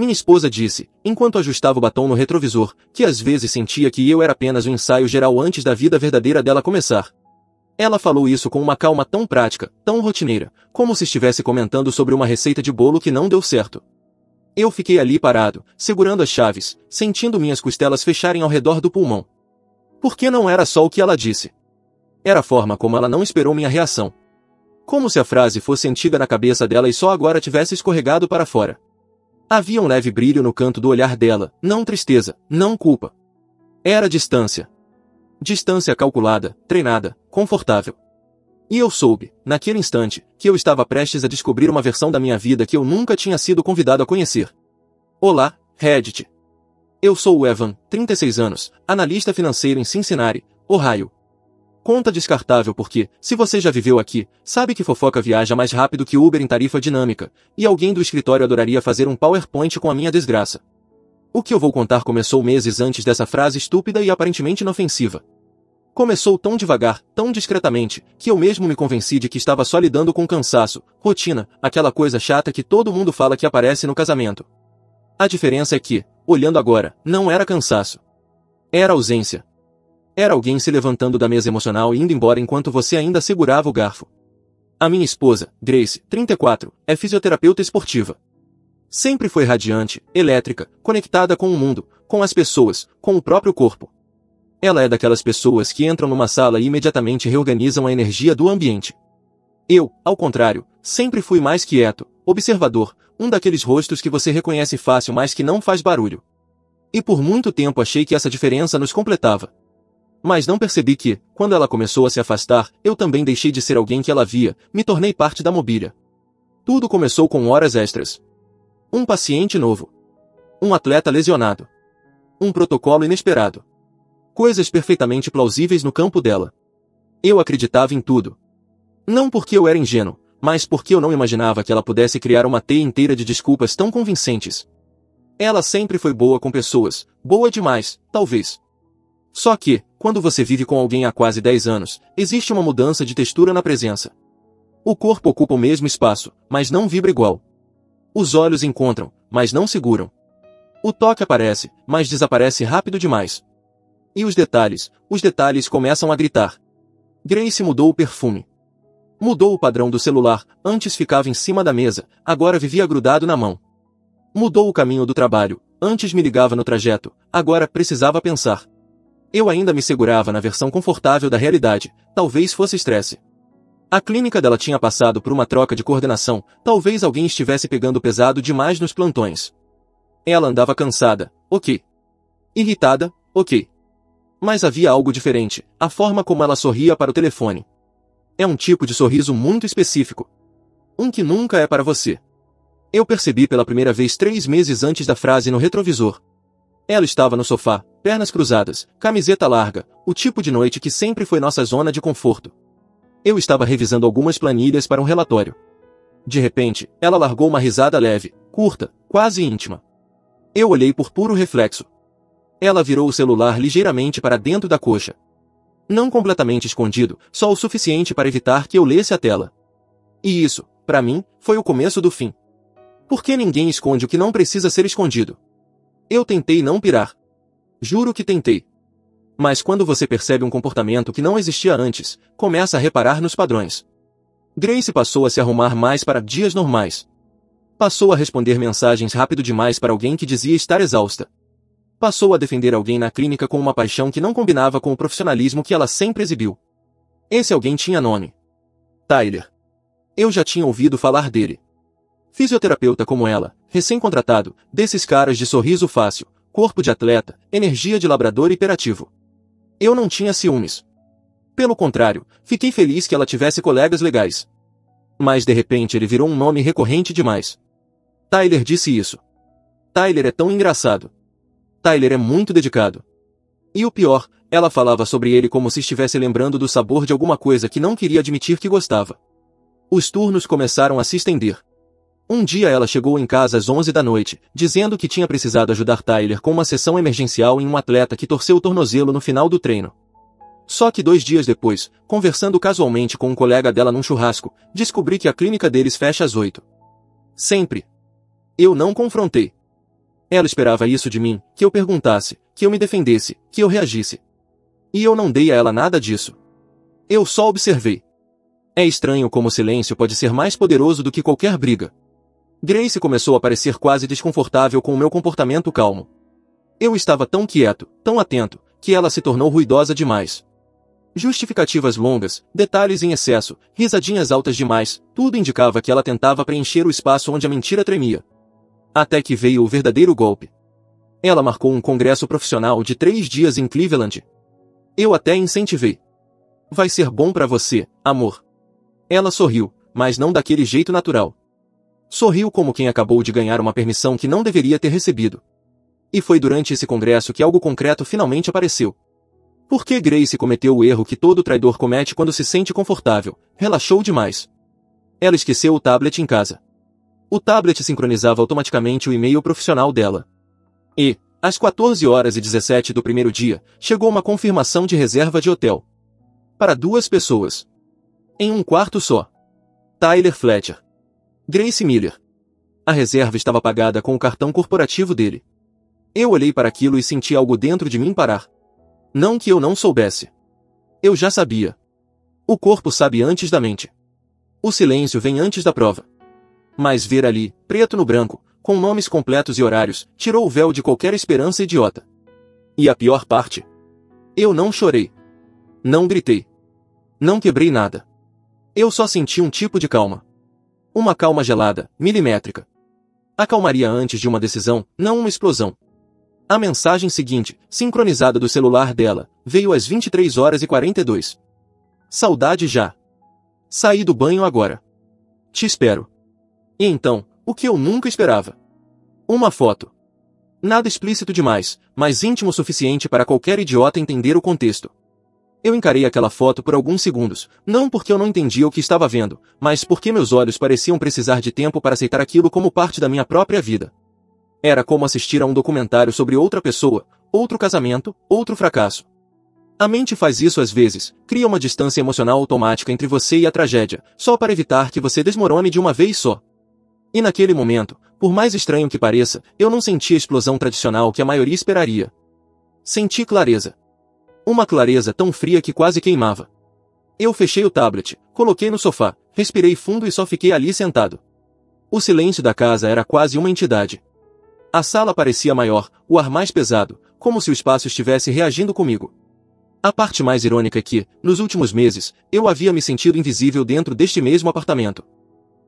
Minha esposa disse, enquanto ajustava o batom no retrovisor, que às vezes sentia que eu era apenas um ensaio geral antes da vida verdadeira dela começar. Ela falou isso com uma calma tão prática, tão rotineira, como se estivesse comentando sobre uma receita de bolo que não deu certo. Eu fiquei ali parado, segurando as chaves, sentindo minhas costelas fecharem ao redor do pulmão. Porque não era só o que ela disse. Era a forma como ela não esperou minha reação. Como se a frase fosse antiga na cabeça dela e só agora tivesse escorregado para fora. Havia um leve brilho no canto do olhar dela, não tristeza, não culpa. Era distância. Distância calculada, treinada, confortável. E eu soube, naquele instante, que eu estava prestes a descobrir uma versão da minha vida que eu nunca tinha sido convidado a conhecer. Olá, Reddit. Eu sou o Evan, 36 anos, analista financeiro em Cincinnati, Ohio. Conta descartável porque, se você já viveu aqui, sabe que fofoca viaja mais rápido que Uber em tarifa dinâmica, e alguém do escritório adoraria fazer um PowerPoint com a minha desgraça. O que eu vou contar começou meses antes dessa frase estúpida e aparentemente inofensiva. Começou tão devagar, tão discretamente, que eu mesmo me convenci de que estava só lidando com cansaço, rotina, aquela coisa chata que todo mundo fala que aparece no casamento. A diferença é que, olhando agora, não era cansaço. Era ausência. Era alguém se levantando da mesa emocional e indo embora enquanto você ainda segurava o garfo. A minha esposa, Grace, 34, é fisioterapeuta esportiva. Sempre foi radiante, elétrica, conectada com o mundo, com as pessoas, com o próprio corpo. Ela é daquelas pessoas que entram numa sala e imediatamente reorganizam a energia do ambiente. Eu, ao contrário, sempre fui mais quieto, observador, um daqueles rostos que você reconhece fácil mas que não faz barulho. E por muito tempo achei que essa diferença nos completava. Mas não percebi que, quando ela começou a se afastar, eu também deixei de ser alguém que ela via, me tornei parte da mobília. Tudo começou com horas extras. Um paciente novo. Um atleta lesionado. Um protocolo inesperado. Coisas perfeitamente plausíveis no campo dela. Eu acreditava em tudo. Não porque eu era ingênuo, mas porque eu não imaginava que ela pudesse criar uma teia inteira de desculpas tão convincentes. Ela sempre foi boa com pessoas, boa demais, talvez. Só que, quando você vive com alguém há quase 10 anos, existe uma mudança de textura na presença. O corpo ocupa o mesmo espaço, mas não vibra igual. Os olhos encontram, mas não seguram. O toque aparece, mas desaparece rápido demais. E os detalhes começam a gritar. Grace mudou o perfume. Mudou o padrão do celular, antes ficava em cima da mesa, agora vivia grudado na mão. Mudou o caminho do trabalho, antes me ligava no trajeto, agora precisava pensar. Eu ainda me segurava na versão confortável da realidade, talvez fosse estresse. A clínica dela tinha passado por uma troca de coordenação, talvez alguém estivesse pegando pesado demais nos plantões. Ela andava cansada, ok. Irritada, ok. Mas havia algo diferente, a forma como ela sorria para o telefone. É um tipo de sorriso muito específico. Um que nunca é para você. Eu percebi pela primeira vez 3 meses antes da frase no retrovisor. Ela estava no sofá, pernas cruzadas, camiseta larga, o tipo de noite que sempre foi nossa zona de conforto. Eu estava revisando algumas planilhas para um relatório. De repente, ela largou uma risada leve, curta, quase íntima. Eu olhei por puro reflexo. Ela virou o celular ligeiramente para dentro da coxa. Não completamente escondido, só o suficiente para evitar que eu lesse a tela. E isso, para mim, foi o começo do fim. Porque ninguém esconde o que não precisa ser escondido. Eu tentei não pirar. Juro que tentei. Mas quando você percebe um comportamento que não existia antes, começa a reparar nos padrões. Grace passou a se arrumar mais para dias normais. Passou a responder mensagens rápido demais para alguém que dizia estar exausta. Passou a defender alguém na clínica com uma paixão que não combinava com o profissionalismo que ela sempre exibiu. Esse alguém tinha nome. Tyler. Eu já tinha ouvido falar dele. Fisioterapeuta como ela, recém-contratado, desses caras de sorriso fácil, corpo de atleta, energia de labrador hiperativo. Eu não tinha ciúmes. Pelo contrário, fiquei feliz que ela tivesse colegas legais. Mas de repente ele virou um nome recorrente demais. Tyler disse isso. Tyler é tão engraçado. Tyler é muito dedicado. E o pior, ela falava sobre ele como se estivesse lembrando do sabor de alguma coisa que não queria admitir que gostava. Os turnos começaram a se estender. Um dia ela chegou em casa às 11 da noite, dizendo que tinha precisado ajudar Tyler com uma sessão emergencial em um atleta que torceu o tornozelo no final do treino. Só que 2 dias depois, conversando casualmente com um colega dela num churrasco, descobri que a clínica deles fecha às 8. Sempre. Eu não confrontei. Ela esperava isso de mim, que eu perguntasse, que eu me defendesse, que eu reagisse. E eu não dei a ela nada disso. Eu só observei. É estranho como o silêncio pode ser mais poderoso do que qualquer briga. Grace começou a parecer quase desconfortável com o meu comportamento calmo. Eu estava tão quieto, tão atento, que ela se tornou ruidosa demais. Justificativas longas, detalhes em excesso, risadinhas altas demais, tudo indicava que ela tentava preencher o espaço onde a mentira tremia. Até que veio o verdadeiro golpe. Ela marcou um congresso profissional de 3 dias em Cleveland. Eu até incentivei. Vai ser bom pra você, amor. Ela sorriu, mas não daquele jeito natural. Sorriu como quem acabou de ganhar uma permissão que não deveria ter recebido. E foi durante esse congresso que algo concreto finalmente apareceu. Porque Grace cometeu o erro que todo traidor comete quando se sente confortável, relaxou demais. Ela esqueceu o tablet em casa. O tablet sincronizava automaticamente o e-mail profissional dela. E, às 14h17 do primeiro dia, chegou uma confirmação de reserva de hotel. Para 2 pessoas. Em um quarto só. Tyler Fletcher. Grace Miller. A reserva estava pagada com o cartão corporativo dele. Eu olhei para aquilo e senti algo dentro de mim parar. Não que eu não soubesse. Eu já sabia. O corpo sabe antes da mente. O silêncio vem antes da prova. Mas ver ali, preto no branco, com nomes completos e horários, tirou o véu de qualquer esperança idiota. E a pior parte? Eu não chorei. Não gritei. Não quebrei nada. Eu só senti um tipo de calma. Uma calma gelada, milimétrica. A calmaria antes de uma decisão, não uma explosão. A mensagem seguinte, sincronizada do celular dela, veio às 23h42. Saudade já. Saí do banho agora. Te espero. E então, o que eu nunca esperava. Uma foto. Nada explícito demais, mas íntimo o suficiente para qualquer idiota entender o contexto. Eu encarei aquela foto por alguns segundos, não porque eu não entendia o que estava vendo, mas porque meus olhos pareciam precisar de tempo para aceitar aquilo como parte da minha própria vida. Era como assistir a um documentário sobre outra pessoa, outro casamento, outro fracasso. A mente faz isso às vezes, cria uma distância emocional automática entre você e a tragédia, só para evitar que você desmorone de uma vez só. E naquele momento, por mais estranho que pareça, eu não senti a explosão tradicional que a maioria esperaria. Senti clareza. Uma clareza tão fria que quase queimava. Eu fechei o tablet, coloquei no sofá, respirei fundo e só fiquei ali sentado. O silêncio da casa era quase uma entidade. A sala parecia maior, o ar mais pesado, como se o espaço estivesse reagindo comigo. A parte mais irônica é que, nos últimos meses, eu havia me sentido invisível dentro deste mesmo apartamento.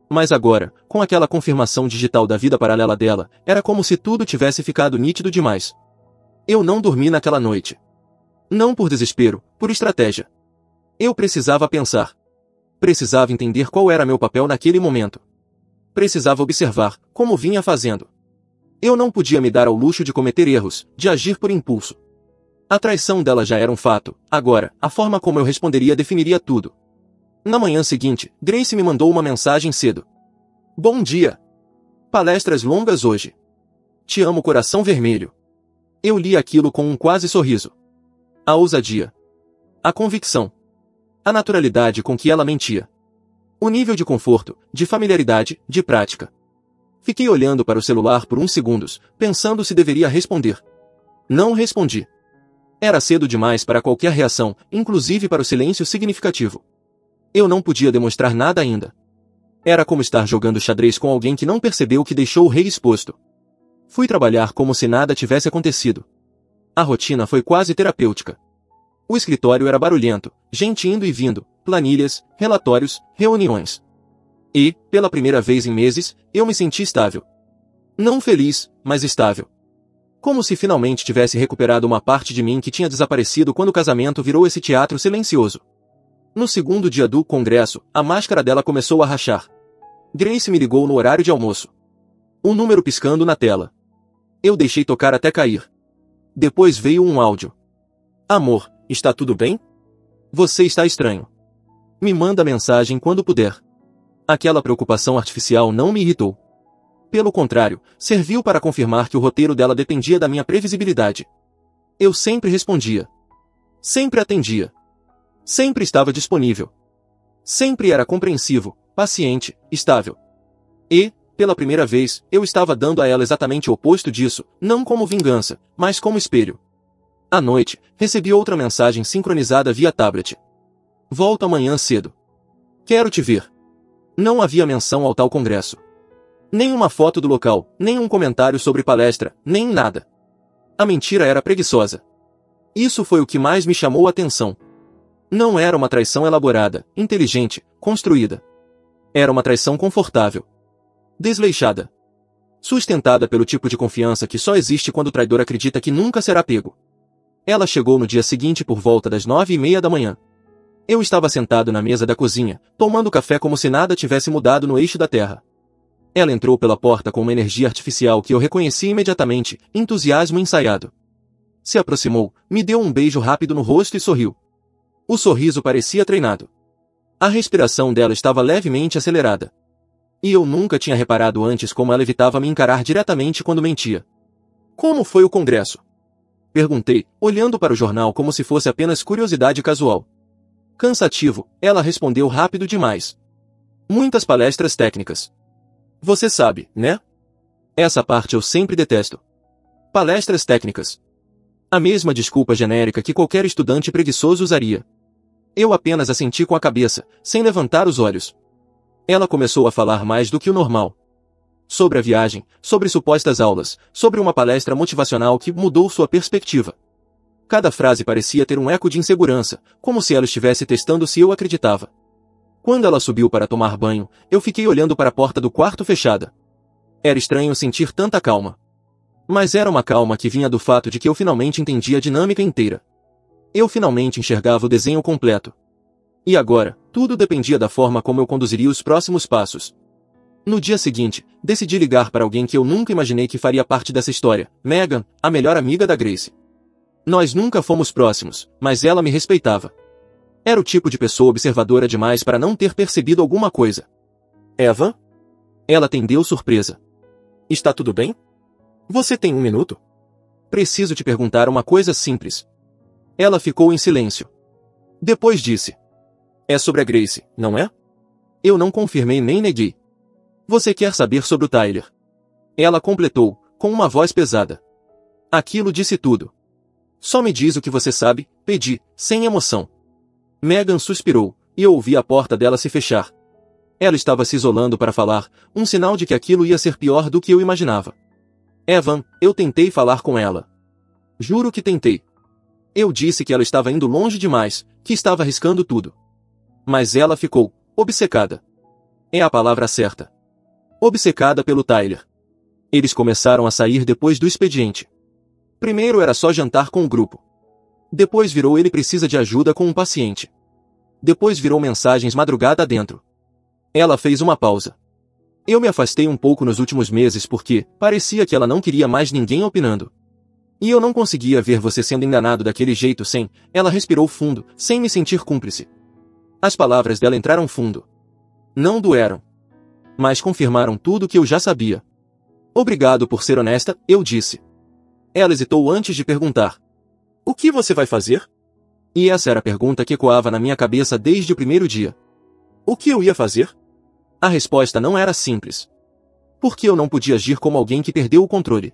Mas agora, com aquela confirmação digital da vida paralela dela, era como se tudo tivesse ficado nítido demais. Eu não dormi naquela noite. Não por desespero, por estratégia. Eu precisava pensar. Precisava entender qual era meu papel naquele momento. Precisava observar, como vinha fazendo. Eu não podia me dar ao luxo de cometer erros, de agir por impulso. A traição dela já era um fato, agora, a forma como eu responderia definiria tudo. Na manhã seguinte, Grace me mandou uma mensagem cedo. Bom dia! Palestras longas hoje. Te amo, coração vermelho. Eu li aquilo com um quase sorriso. A ousadia. A convicção. A naturalidade com que ela mentia. O nível de conforto, de familiaridade, de prática. Fiquei olhando para o celular por uns segundos, pensando se deveria responder. Não respondi. Era cedo demais para qualquer reação, inclusive para o silêncio significativo. Eu não podia demonstrar nada ainda. Era como estar jogando xadrez com alguém que não percebeu que deixou o rei exposto. Fui trabalhar como se nada tivesse acontecido. A rotina foi quase terapêutica. O escritório era barulhento, gente indo e vindo, planilhas, relatórios, reuniões. E, pela primeira vez em meses, eu me senti estável. Não feliz, mas estável. Como se finalmente tivesse recuperado uma parte de mim que tinha desaparecido quando o casamento virou esse teatro silencioso. No segundo dia do congresso, a máscara dela começou a rachar. Grace me ligou no horário de almoço. Um número piscando na tela. Eu deixei tocar até cair. Depois veio um áudio. Amor, está tudo bem? Você está estranho. Me manda mensagem quando puder. Aquela preocupação artificial não me irritou. Pelo contrário, serviu para confirmar que o roteiro dela dependia da minha previsibilidade. Eu sempre respondia. Sempre atendia. Sempre estava disponível. Sempre era compreensivo, paciente, estável. E, pela primeira vez, eu estava dando a ela exatamente o oposto disso, não como vingança, mas como espelho. À noite, recebi outra mensagem sincronizada via tablet. Volto amanhã cedo. Quero te ver. Não havia menção ao tal congresso. Nem uma foto do local, nem um comentário sobre palestra, nem nada. A mentira era preguiçosa. Isso foi o que mais me chamou a atenção. Não era uma traição elaborada, inteligente, construída. Era uma traição confortável. Desleixada. Sustentada pelo tipo de confiança que só existe quando o traidor acredita que nunca será pego. Ela chegou no dia seguinte por volta das 9:30 da manhã. Eu estava sentado na mesa da cozinha, tomando café como se nada tivesse mudado no eixo da terra. Ela entrou pela porta com uma energia artificial que eu reconheci imediatamente, entusiasmo ensaiado. Se aproximou, me deu um beijo rápido no rosto e sorriu. O sorriso parecia treinado. A respiração dela estava levemente acelerada. E eu nunca tinha reparado antes como ela evitava me encarar diretamente quando mentia. Como foi o congresso? Perguntei, olhando para o jornal como se fosse apenas curiosidade casual. Cansativo, ela respondeu rápido demais. Muitas palestras técnicas. Você sabe, né? Essa parte eu sempre detesto. Palestras técnicas. A mesma desculpa genérica que qualquer estudante preguiçoso usaria. Eu apenas assenti com a cabeça, sem levantar os olhos. Ela começou a falar mais do que o normal. Sobre a viagem, sobre supostas aulas, sobre uma palestra motivacional que mudou sua perspectiva. Cada frase parecia ter um eco de insegurança, como se ela estivesse testando se eu acreditava. Quando ela subiu para tomar banho, eu fiquei olhando para a porta do quarto fechada. Era estranho sentir tanta calma. Mas era uma calma que vinha do fato de que eu finalmente entendia a dinâmica inteira. Eu finalmente enxergava o desenho completo. E agora, tudo dependia da forma como eu conduziria os próximos passos. No dia seguinte, decidi ligar para alguém que eu nunca imaginei que faria parte dessa história, Megan, a melhor amiga da Grace. Nós nunca fomos próximos, mas ela me respeitava. Era o tipo de pessoa observadora demais para não ter percebido alguma coisa. Eva? Ela atendeu surpresa. Está tudo bem? Você tem um minuto? Preciso te perguntar uma coisa simples. Ela ficou em silêncio. Depois disse. É sobre a Grace, não é? Eu não confirmei nem neguei. Você quer saber sobre o Tyler? Ela completou, com uma voz pesada. Aquilo disse tudo. Só me diz o que você sabe, pedi, sem emoção. Megan suspirou, e eu ouvi a porta dela se fechar. Ela estava se isolando para falar, um sinal de que aquilo ia ser pior do que eu imaginava. Evan, eu tentei falar com ela. Juro que tentei. Eu disse que ela estava indo longe demais, que estava arriscando tudo. Mas ela ficou, obcecada. É a palavra certa. Obcecada pelo Tyler. Eles começaram a sair depois do expediente. Primeiro era só jantar com o grupo. Depois virou ele precisa de ajuda com um paciente. Depois virou mensagens madrugada adentro. Ela fez uma pausa. Eu me afastei um pouco nos últimos meses porque parecia que ela não queria mais ninguém opinando. E eu não conseguia ver você sendo enganado daquele jeito sem... Ela respirou fundo, sem me sentir cúmplice. As palavras dela entraram fundo. Não doeram. Mas confirmaram tudo que eu já sabia. Obrigado por ser honesta, eu disse. Ela hesitou antes de perguntar. O que você vai fazer? E essa era a pergunta que ecoava na minha cabeça desde o primeiro dia. O que eu ia fazer? A resposta não era simples. Porque eu não podia agir como alguém que perdeu o controle.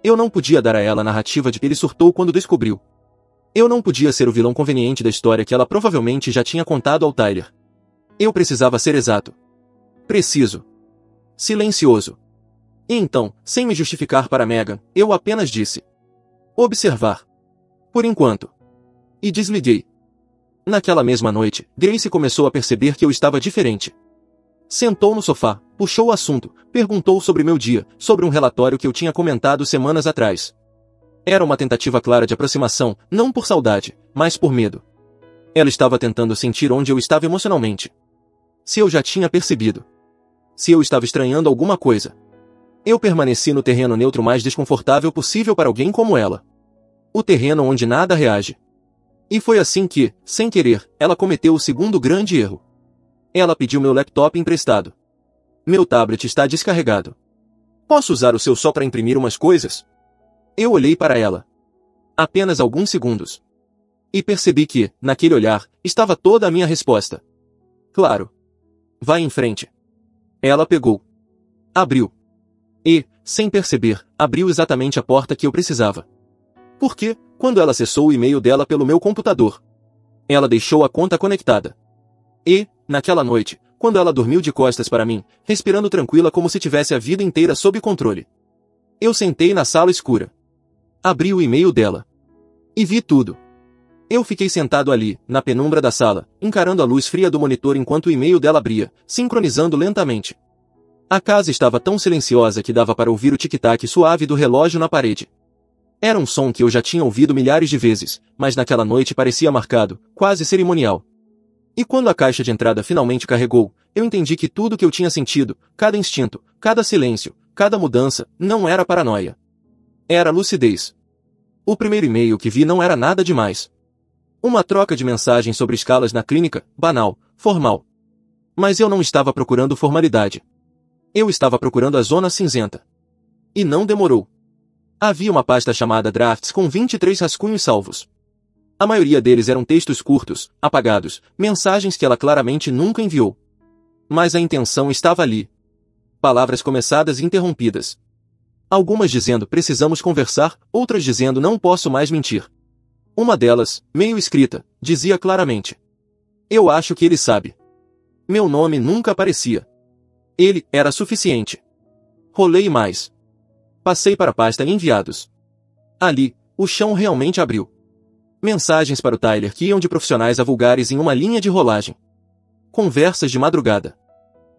Eu não podia dar a ela a narrativa de que ele surtou quando descobriu. Eu não podia ser o vilão conveniente da história que ela provavelmente já tinha contado ao Tyler. Eu precisava ser exato. Preciso. Silencioso. E então, sem me justificar para Megan, eu apenas disse. Observar. Por enquanto. E desliguei. Naquela mesma noite, Grace começou a perceber que eu estava diferente. Sentou no sofá, puxou o assunto, perguntou sobre meu dia, sobre um relatório que eu tinha comentado semanas atrás. Era uma tentativa clara de aproximação, não por saudade, mas por medo. Ela estava tentando sentir onde eu estava emocionalmente. Se eu já tinha percebido. Se eu estava estranhando alguma coisa. Eu permaneci no terreno neutro mais desconfortável possível para alguém como ela. O terreno onde nada reage. E foi assim que, sem querer, ela cometeu o segundo grande erro. Ela pediu meu laptop emprestado. Meu tablet está descarregado. Posso usar o seu só para imprimir umas coisas? Eu olhei para ela. Apenas alguns segundos. E percebi que, naquele olhar, estava toda a minha resposta. Claro. Vai em frente. Ela pegou. Abriu. E, sem perceber, abriu exatamente a porta que eu precisava. Porque, quando ela acessou o e-mail dela pelo meu computador, ela deixou a conta conectada. E, naquela noite, quando ela dormiu de costas para mim, respirando tranquila como se tivesse a vida inteira sob controle, eu sentei na sala escura. Abri o e-mail dela. E vi tudo. Eu fiquei sentado ali, na penumbra da sala, encarando a luz fria do monitor enquanto o e-mail dela abria, sincronizando lentamente. A casa estava tão silenciosa que dava para ouvir o tic-tac suave do relógio na parede. Era um som que eu já tinha ouvido milhares de vezes, mas naquela noite parecia marcado, quase cerimonial. E quando a caixa de entrada finalmente carregou, eu entendi que tudo que eu tinha sentido, cada instinto, cada silêncio, cada mudança, não era paranoia. Era lucidez. O primeiro e-mail que vi não era nada demais. Uma troca de mensagens sobre escalas na clínica, banal, formal. Mas eu não estava procurando formalidade. Eu estava procurando a zona cinzenta. E não demorou. Havia uma pasta chamada Drafts com 23 rascunhos salvos. A maioria deles eram textos curtos, apagados, mensagens que ela claramente nunca enviou. Mas a intenção estava ali. Palavras começadas e interrompidas. Algumas dizendo precisamos conversar, outras dizendo não posso mais mentir. Uma delas, meio escrita, dizia claramente: eu acho que ele sabe. Meu nome nunca aparecia. Ele era suficiente. Rolei mais. Passei para a pasta enviados. Ali, o chão realmente abriu. Mensagens para o Tyler que iam de profissionais a vulgares em uma linha de rolagem. Conversas de madrugada.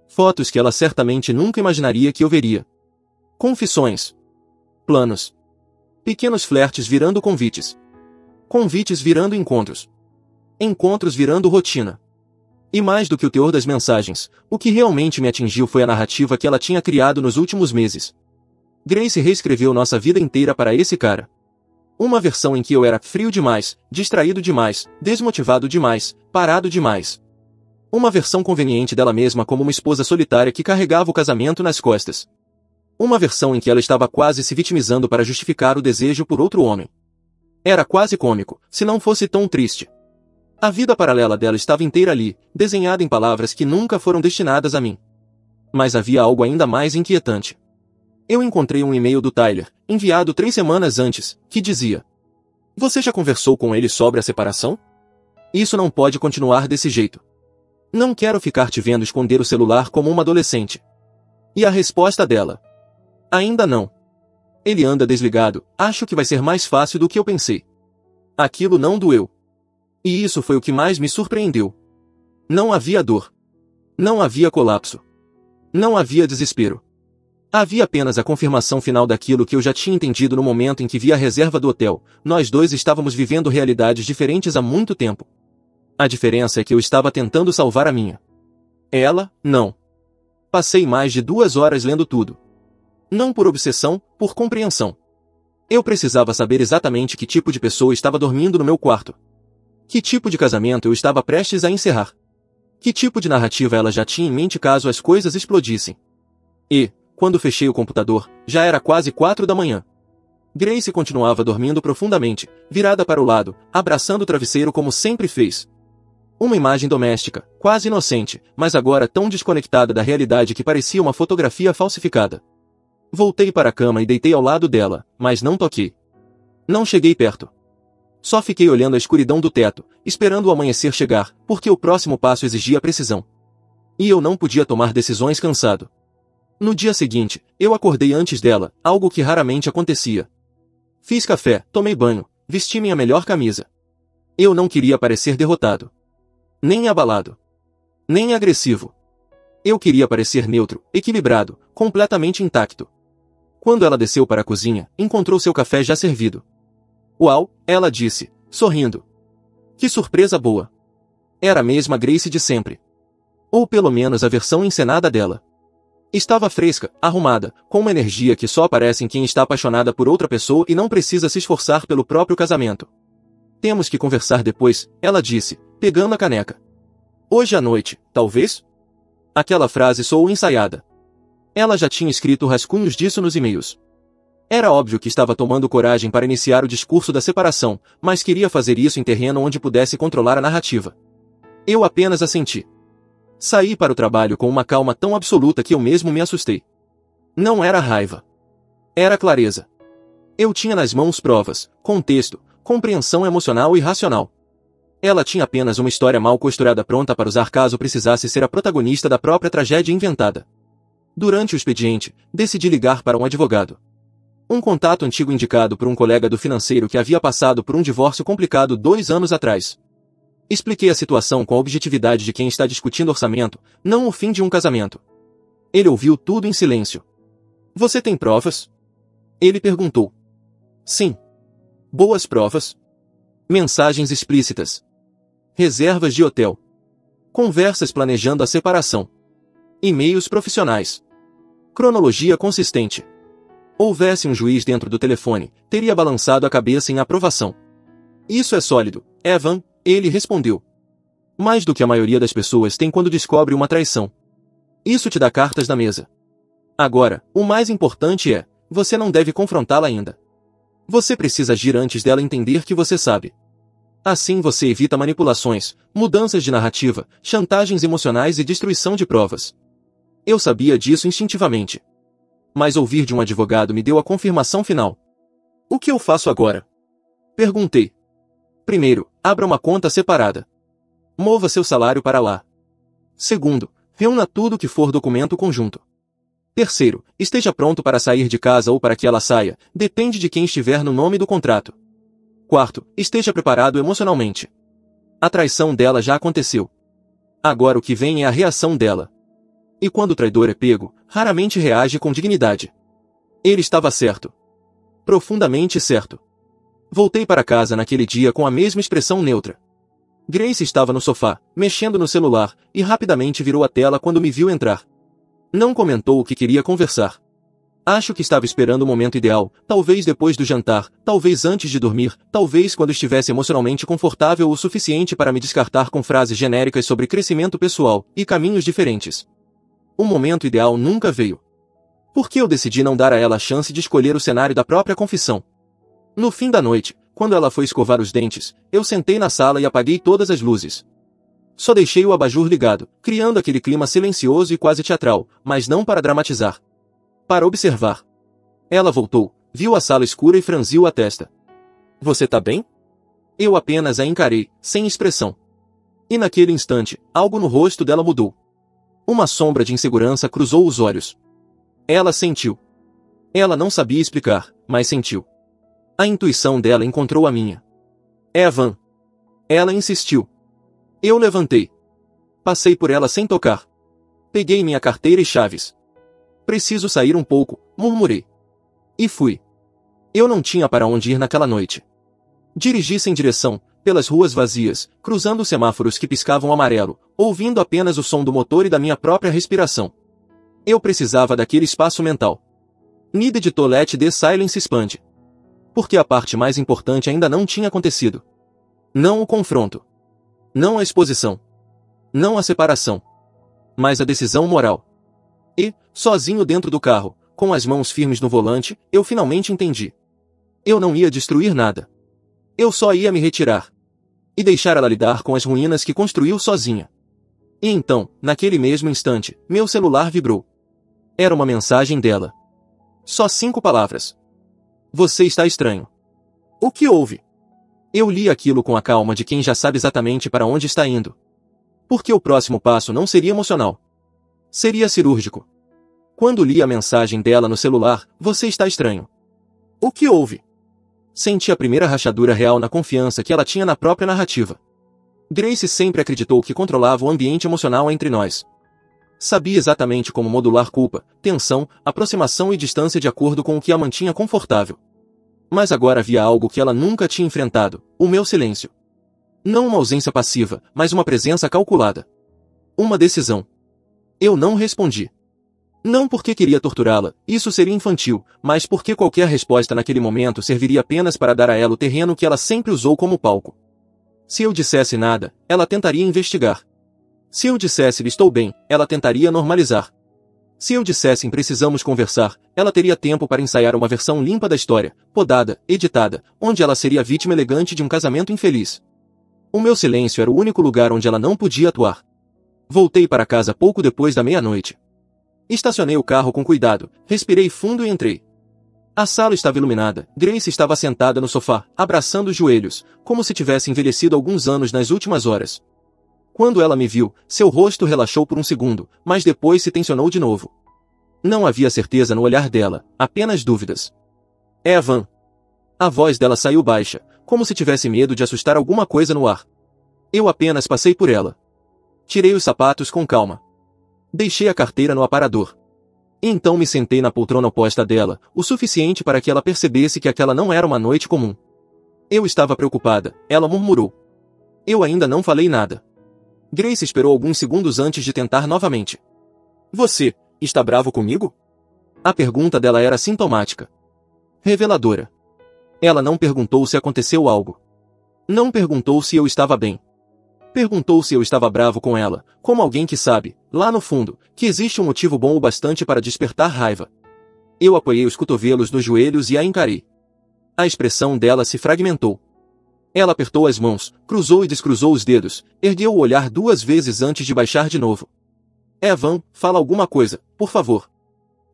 Fotos que ela certamente nunca imaginaria que eu veria. Confissões. Planos. Pequenos flertes virando convites. Convites virando encontros. Encontros virando rotina. E mais do que o teor das mensagens, o que realmente me atingiu foi a narrativa que ela tinha criado nos últimos meses. Grace reescreveu nossa vida inteira para esse cara. Uma versão em que eu era frio demais, distraído demais, desmotivado demais, parado demais. Uma versão conveniente dela mesma como uma esposa solitária que carregava o casamento nas costas. Uma versão em que ela estava quase se vitimizando para justificar o desejo por outro homem. Era quase cômico, se não fosse tão triste. A vida paralela dela estava inteira ali, desenhada em palavras que nunca foram destinadas a mim. Mas havia algo ainda mais inquietante. Eu encontrei um e-mail do Tyler, enviado 3 semanas antes, que dizia: você já conversou com ele sobre a separação? Isso não pode continuar desse jeito. Não quero ficar te vendo esconder o celular como uma adolescente. E a resposta dela: ainda não. Ele anda desligado, acho que vai ser mais fácil do que eu pensei. Aquilo não doeu. E isso foi o que mais me surpreendeu. Não havia dor. Não havia colapso. Não havia desespero. Havia apenas a confirmação final daquilo que eu já tinha entendido no momento em que vi a reserva do hotel. Nós dois estávamos vivendo realidades diferentes há muito tempo. A diferença é que eu estava tentando salvar a minha. Ela, não. Passei mais de 2 horas lendo tudo. Não por obsessão, por compreensão. Eu precisava saber exatamente que tipo de pessoa estava dormindo no meu quarto. Que tipo de casamento eu estava prestes a encerrar. Que tipo de narrativa ela já tinha em mente caso as coisas explodissem. E, quando fechei o computador, já era quase 4 da manhã. Grace continuava dormindo profundamente, virada para o lado, abraçando o travesseiro como sempre fez. Uma imagem doméstica, quase inocente, mas agora tão desconectada da realidade que parecia uma fotografia falsificada. Voltei para a cama e deitei ao lado dela, mas não toquei. Não cheguei perto. Só fiquei olhando a escuridão do teto, esperando o amanhecer chegar, porque o próximo passo exigia precisão. E eu não podia tomar decisões cansado. No dia seguinte, eu acordei antes dela, algo que raramente acontecia. Fiz café, tomei banho, vesti minha melhor camisa. Eu não queria parecer derrotado. Nem abalado. Nem agressivo. Eu queria parecer neutro, equilibrado, completamente intacto. Quando ela desceu para a cozinha, encontrou seu café já servido. Uau, ela disse, sorrindo. Que surpresa boa. Era a mesma Grace de sempre. Ou pelo menos a versão encenada dela. Estava fresca, arrumada, com uma energia que só aparece em quem está apaixonada por outra pessoa e não precisa se esforçar pelo próprio casamento. Temos que conversar depois, ela disse, pegando a caneca. Hoje à noite, talvez? Aquela frase soou ensaiada. Ela já tinha escrito rascunhos disso nos e-mails. Era óbvio que estava tomando coragem para iniciar o discurso da separação, mas queria fazer isso em terreno onde pudesse controlar a narrativa. Eu apenas assenti. Saí para o trabalho com uma calma tão absoluta que eu mesmo me assustei. Não era raiva. Era clareza. Eu tinha nas mãos provas, contexto, compreensão emocional e racional. Ela tinha apenas uma história mal costurada pronta para usar caso precisasse ser a protagonista da própria tragédia inventada. Durante o expediente, decidi ligar para um advogado. Um contato antigo indicado por um colega do financeiro que havia passado por um divórcio complicado 2 anos atrás. Expliquei a situação com a objetividade de quem está discutindo orçamento, não o fim de um casamento. Ele ouviu tudo em silêncio. Você tem provas? Ele perguntou. Sim. Boas provas? Mensagens explícitas. Reservas de hotel. Conversas planejando a separação. E-mails profissionais. Cronologia consistente. Houvesse um juiz dentro do telefone, teria balançado a cabeça em aprovação. Isso é sólido, Evan, ele respondeu. Mais do que a maioria das pessoas tem quando descobre uma traição. Isso te dá cartas na mesa. Agora, o mais importante é, você não deve confrontá-la ainda. Você precisa agir antes dela entender que você sabe. Assim você evita manipulações, mudanças de narrativa, chantagens emocionais e destruição de provas. Eu sabia disso instintivamente. Mas ouvir de um advogado me deu a confirmação final. O que eu faço agora? Perguntei. Primeiro, abra uma conta separada. Mova seu salário para lá. Segundo, reúna tudo que for documento conjunto. Terceiro, esteja pronto para sair de casa ou para que ela saia, depende de quem estiver no nome do contrato. Quarto, esteja preparado emocionalmente. A traição dela já aconteceu. Agora o que vem é a reação dela. E quando o traidor é pego, raramente reage com dignidade. Ele estava certo. Profundamente certo. Voltei para casa naquele dia com a mesma expressão neutra. Grace estava no sofá, mexendo no celular, e rapidamente virou a tela quando me viu entrar. Não comentou o que queria conversar. Acho que estava esperando o momento ideal, talvez depois do jantar, talvez antes de dormir, talvez quando estivesse emocionalmente confortável o suficiente para me descartar com frases genéricas sobre crescimento pessoal e caminhos diferentes. O momento ideal nunca veio. Por que eu decidi não dar a ela a chance de escolher o cenário da própria confissão? No fim da noite, quando ela foi escovar os dentes, eu sentei na sala e apaguei todas as luzes. Só deixei o abajur ligado, criando aquele clima silencioso e quase teatral, mas não para dramatizar. Para observar. Ela voltou, viu a sala escura e franziu a testa. Você tá bem? Eu apenas a encarei, sem expressão. E naquele instante, algo no rosto dela mudou. Uma sombra de insegurança cruzou os olhos. Ela sentiu. Ela não sabia explicar, mas sentiu. A intuição dela encontrou a minha. Evan. Ela insistiu. Eu levantei. Passei por ela sem tocar. Peguei minha carteira e chaves. Preciso sair um pouco, murmurei. E fui. Eu não tinha para onde ir naquela noite. Dirigi sem direção, pelas ruas vazias, cruzando semáforos que piscavam amarelo, ouvindo apenas o som do motor e da minha própria respiração. Eu precisava daquele espaço mental. Needed to let the silence expand. Porque a parte mais importante ainda não tinha acontecido. Não o confronto. Não a exposição. Não a separação. Mas a decisão moral. E, sozinho dentro do carro, com as mãos firmes no volante, eu finalmente entendi. Eu não ia destruir nada. Eu só ia me retirar. E deixar ela lidar com as ruínas que construiu sozinha. E então, naquele mesmo instante, meu celular vibrou. Era uma mensagem dela. Só 5 palavras. Você está estranho. O que houve? Eu li aquilo com a calma de quem já sabe exatamente para onde está indo. Porque o próximo passo não seria emocional. Seria cirúrgico. Quando li a mensagem dela no celular, você está estranho. O que houve? Senti a primeira rachadura real na confiança que ela tinha na própria narrativa. Grace sempre acreditou que controlava o ambiente emocional entre nós. Sabia exatamente como modular culpa, tensão, aproximação e distância de acordo com o que a mantinha confortável. Mas agora havia algo que ela nunca tinha enfrentado, o meu silêncio. Não uma ausência passiva, mas uma presença calculada. Uma decisão. Eu não respondi. Não porque queria torturá-la, isso seria infantil, mas porque qualquer resposta naquele momento serviria apenas para dar a ela o terreno que ela sempre usou como palco. Se eu dissesse nada, ela tentaria investigar. Se eu dissesse estou bem, ela tentaria normalizar. Se eu dissesse precisamos conversar, ela teria tempo para ensaiar uma versão limpa da história, podada, editada, onde ela seria a vítima elegante de um casamento infeliz. O meu silêncio era o único lugar onde ela não podia atuar. Voltei para casa pouco depois da meia-noite. Estacionei o carro com cuidado, respirei fundo e entrei. A sala estava iluminada. Grace estava sentada no sofá, abraçando os joelhos, como se tivesse envelhecido alguns anos nas últimas horas. Quando ela me viu, seu rosto relaxou por um segundo, mas depois se tensionou de novo. Não havia certeza no olhar dela, apenas dúvidas. Evan. A voz dela saiu baixa, como se tivesse medo de assustar alguma coisa no ar. Eu apenas passei por ela. Tirei os sapatos com calma. Deixei a carteira no aparador. Então me sentei na poltrona oposta dela, o suficiente para que ela percebesse que aquela não era uma noite comum. Eu estava preocupada, ela murmurou. Eu ainda não falei nada. Grace esperou alguns segundos antes de tentar novamente. Você está bravo comigo? A pergunta dela era sintomática. Reveladora. Ela não perguntou se aconteceu algo. Não perguntou se eu estava bem. Perguntou se eu estava bravo com ela, como alguém que sabe, lá no fundo, que existe um motivo bom o bastante para despertar raiva. Eu apoiei os cotovelos nos joelhos e a encarei. A expressão dela se fragmentou. Ela apertou as mãos, cruzou e descruzou os dedos, ergueu o olhar 2 vezes antes de baixar de novo. Evan, fala alguma coisa, por favor.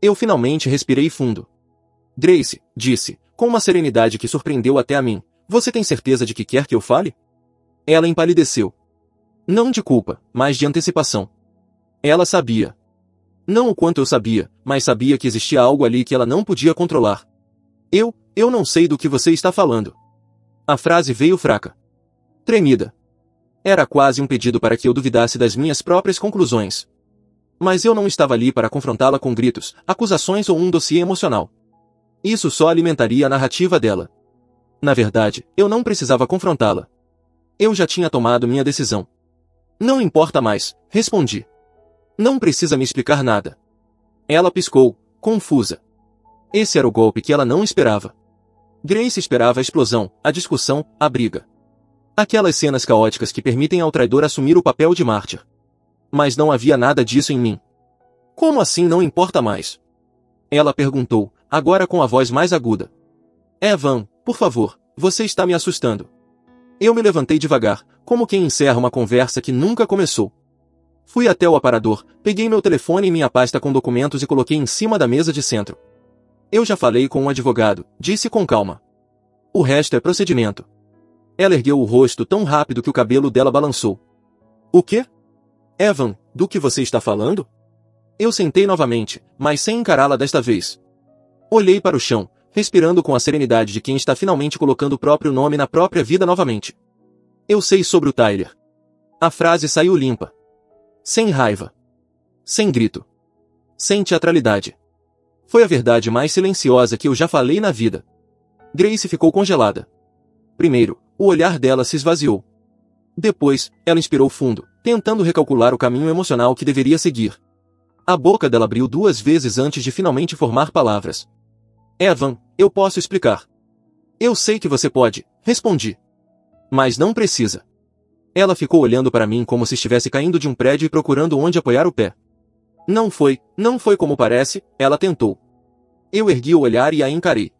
Eu finalmente respirei fundo. Grace, disse, com uma serenidade que surpreendeu até a mim, você tem certeza de que quer que eu fale? Ela empalideceu. Não de culpa, mas de antecipação. Ela sabia. Não o quanto eu sabia, mas sabia que existia algo ali que ela não podia controlar. Eu não sei do que você está falando. A frase veio fraca. Tremida. Era quase um pedido para que eu duvidasse das minhas próprias conclusões. Mas eu não estava ali para confrontá-la com gritos, acusações ou um dossiê emocional. Isso só alimentaria a narrativa dela. Na verdade, eu não precisava confrontá-la. Eu já tinha tomado minha decisão. Não importa mais, respondi. Não precisa me explicar nada. Ela piscou, confusa. Esse era o golpe que ela não esperava. Grace esperava a explosão, a discussão, a briga. Aquelas cenas caóticas que permitem ao traidor assumir o papel de mártir. Mas não havia nada disso em mim. Como assim não importa mais? Ela perguntou, agora com a voz mais aguda. Evan, por favor, você está me assustando. Eu me levantei devagar, como quem encerra uma conversa que nunca começou. Fui até o aparador, peguei meu telefone e minha pasta com documentos e coloquei em cima da mesa de centro. Eu já falei com um advogado, disse com calma. O resto é procedimento. Ela ergueu o rosto tão rápido que o cabelo dela balançou. O quê? Evan, do que você está falando? Eu sentei novamente, mas sem encará-la desta vez. Olhei para o chão, respirando com a serenidade de quem está finalmente colocando o próprio nome na própria vida novamente. Eu sei sobre o Tyler. A frase saiu limpa. Sem raiva. Sem grito. Sem teatralidade. Foi a verdade mais silenciosa que eu já falei na vida. Grace ficou congelada. Primeiro, o olhar dela se esvaziou. Depois, ela inspirou fundo, tentando recalcular o caminho emocional que deveria seguir. A boca dela abriu 2 vezes antes de finalmente formar palavras. Evan, eu posso explicar. Eu sei que você pode, respondi. Mas não precisa. Ela ficou olhando para mim como se estivesse caindo de um prédio e procurando onde apoiar o pé. Não foi como parece, ela tentou. Eu ergui o olhar e a encarei.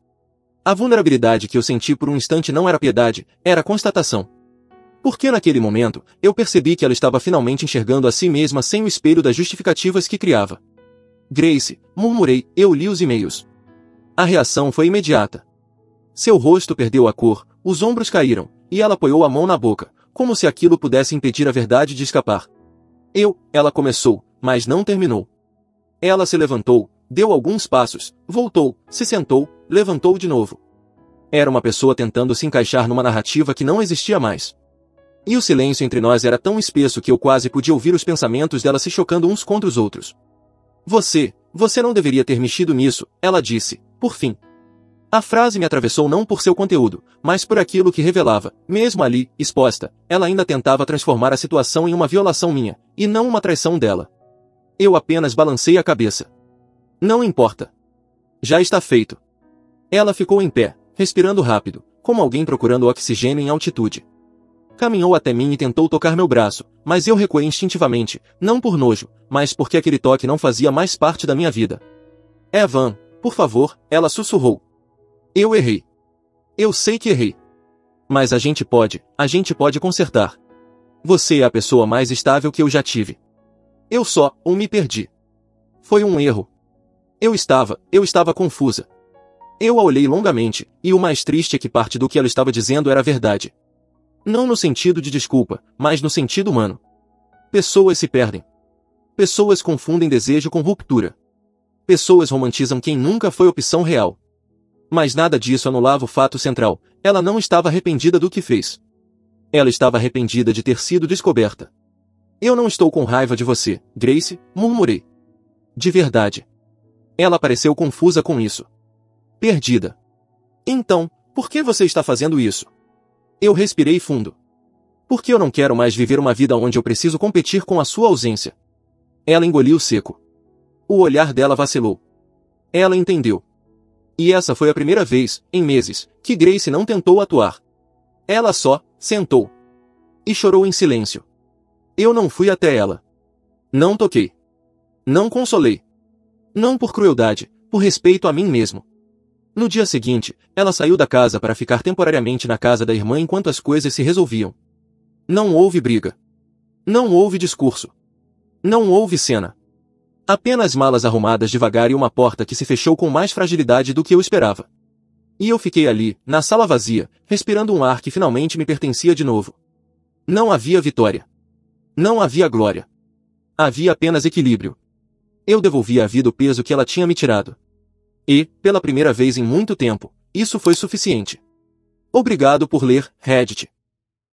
A vulnerabilidade que eu senti por um instante não era piedade, era constatação. Porque naquele momento, eu percebi que ela estava finalmente enxergando a si mesma sem o espelho das justificativas que criava. Grace, murmurei, eu li os e-mails. A reação foi imediata. Seu rosto perdeu a cor, os ombros caíram, e ela apoiou a mão na boca, como se aquilo pudesse impedir a verdade de escapar. Ela começou, mas não terminou. Ela se levantou, deu alguns passos, voltou, se sentou, levantou de novo. Era uma pessoa tentando se encaixar numa narrativa que não existia mais. E o silêncio entre nós era tão espesso que eu quase podia ouvir os pensamentos dela se chocando uns contra os outros. Você não deveria ter mexido nisso, ela disse, por fim. A frase me atravessou não por seu conteúdo, mas por aquilo que revelava. Mesmo ali, exposta, ela ainda tentava transformar a situação em uma violação minha, e não uma traição dela. Eu apenas balancei a cabeça. Não importa. Já está feito. Ela ficou em pé, respirando rápido, como alguém procurando oxigênio em altitude. Caminhou até mim e tentou tocar meu braço, mas eu recuei instintivamente, não por nojo, mas porque aquele toque não fazia mais parte da minha vida. Evan, por favor, ela sussurrou. Eu errei. Eu sei que errei. Mas a gente pode consertar. Você é a pessoa mais estável que eu já tive. Eu me perdi. Foi um erro. Eu estava confusa. Eu a olhei longamente, e o mais triste é que parte do que ela estava dizendo era verdade. Não no sentido de desculpa, mas no sentido humano. Pessoas se perdem. Pessoas confundem desejo com ruptura. Pessoas romantizam quem nunca foi opção real. Mas nada disso anulava o fato central: ela não estava arrependida do que fez. Ela estava arrependida de ter sido descoberta. Eu não estou com raiva de você, Grace, murmurei. De verdade. Ela pareceu confusa com isso. Perdida. Então, por que você está fazendo isso? Eu respirei fundo. Porque eu não quero mais viver uma vida onde eu preciso competir com a sua ausência. Ela engoliu seco. O olhar dela vacilou. Ela entendeu. E essa foi a primeira vez, em meses, que Grace não tentou atuar. Ela só sentou. E chorou em silêncio. Eu não fui até ela. Não toquei. Não consolei. Não por crueldade, por respeito a mim mesmo. No dia seguinte, ela saiu da casa para ficar temporariamente na casa da irmã enquanto as coisas se resolviam. Não houve briga. Não houve discurso. Não houve cena. Apenas malas arrumadas devagar e uma porta que se fechou com mais fragilidade do que eu esperava. E eu fiquei ali, na sala vazia, respirando um ar que finalmente me pertencia de novo. Não havia vitória. Não havia glória. Havia apenas equilíbrio. Eu devolvi à vida o peso que ela tinha me tirado. E, pela primeira vez em muito tempo, isso foi suficiente. Obrigado por ler, Reddit.